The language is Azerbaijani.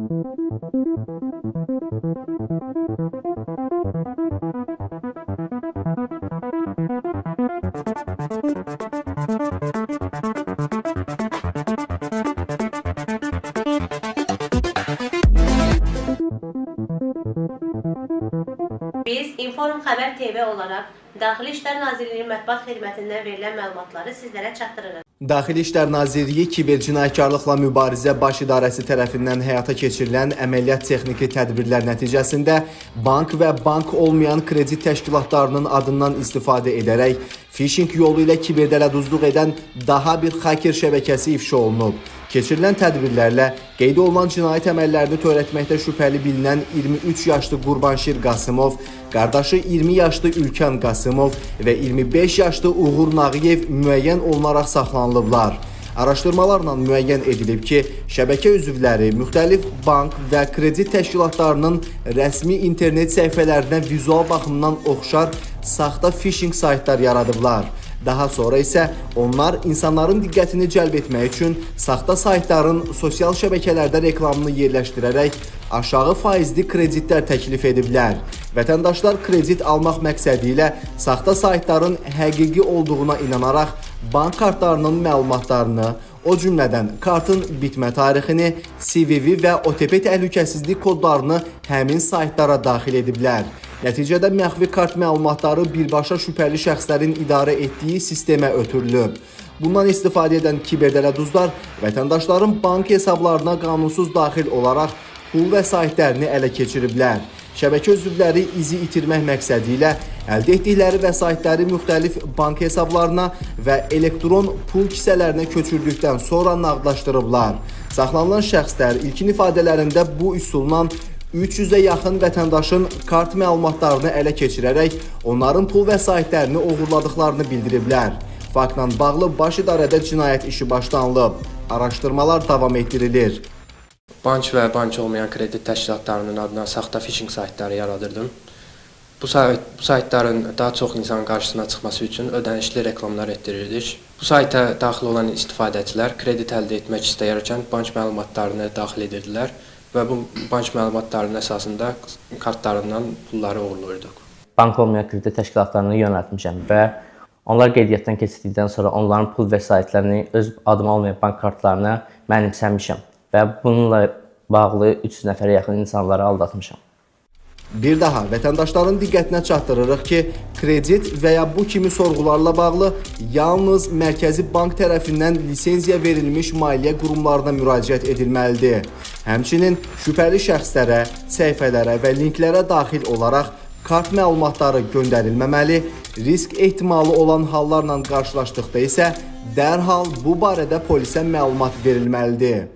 Biz İnforum Xəbər TV olaraq Daxili İşlər Nazirliyinin mətbuat xidmətindən verilən məlumatları sizlərə çatdırırıq. Daxili İşlər Nazirliyi kibercinayətkarlıqla mübarizə baş idarəsi tərəfindən həyata keçirilən əməliyyat texniki tədbirlər nəticəsində bank və bank olmayan kredit təşkilatlarının adından istifadə edərək phishing yolu ilə kiberdələduzluq edən daha bir hacker şəbəkəsi ifşa olunub. Keçirilən tədbirlərlə qeyd olunan cinayət əməllərini törətməkdə şübhəli bilinən 23 yaşlı Qurbanşir Qasımov, qardaşı 20 yaşlı Ülkan Qasımov və 25 yaşlı Uğur Nağıyev müəyyən olunaraq saxlanılıblar. Araşdırmalarla müəyyən edilib ki, şəbəkə üzvləri müxtəlif bank və kredit təşkilatlarının rəsmi internet səhifələrinə vizual baxımdan oxşar saxta phishing saytlar yaradıblar. Daha sonra isə onlar insanların diqqətini cəlb etmək üçün saxta saytların sosial şəbəkələrdə reklamını yerləşdirərək aşağı faizli kreditlər təklif ediblər. Vətəndaşlar kredit almaq məqsədi ilə saxta saytların həqiqi olduğuna inanaraq bank kartlarının məlumatlarını, o cümlədən kartın bitmə tarixini, CVV və OTP təhlükəsizlik kodlarını həmin saytlara daxil ediblər. Nəticədə məxfi kart məlumatları birbaşa şübhəli şəxslərin idarə etdiyi sistemə ötürülüb. Bundan istifadə edən kiberdələduzlar vətəndaşların bank hesablarına qanunsuz daxil olaraq pul vəsaitlərini ələ keçiriblər. Şəbəkə üzvləri izi itirmək məqsədi ilə əldə etdikləri vəsaitləri müxtəlif bank hesablarına və elektron pul kisələrinə köçürdükdən sonra nağdlaşdırıblar. Saxlanılan şəxslər ilkin ifadələrində bu üsulla 300-ə yaxın vətəndaşın kart məlumatlarını ələ keçirərək onların pul vəsaitlərini oğurladıqlarını bildiriblər. Faktla bağlı baş idarədə cinayət işi başlanılıb. Araşdırmalar davam etdirilir. Bank və bank olmayan kredit təşkilatlarının adına saxta phishing saytları yaradırdım. Bu saytların daha çox insanın qarşısına çıxması üçün ödənişli reklamlar etdirirdik. Bu sayta daxil olan istifadəçilər kredit əldə etmək istəyərkən bank məlumatlarını daxil edirdilər və bu bank məlumatlarının əsasında kartlarından pulları uğurlayırdıq. Bank olmayan kredit təşkilatlarını yönəltmişəm və onlar qeydiyyatdan keçirdikdən sonra onların pul vəsaitlərini öz adıma olmayan bank kartlarına mənimsəmişəm və bununla bağlı 300 nəfərə yaxın insanları aldatmışam. Bir daha vətəndaşların diqqətinə çatdırırıq ki, kredit və ya bu kimi sorğularla bağlı yalnız Mərkəzi Bank tərəfindən lisenziya verilmiş maliyyə qurumlarına müraciət edilməlidir. Həmçinin şübhəli şəxslərə, səhifələrə və linklərə daxil olaraq kart məlumatları göndərilməməli, risk ehtimalı olan hallarla qarşılaşdıqda isə dərhal bu barədə polisə məlumat verilməlidir.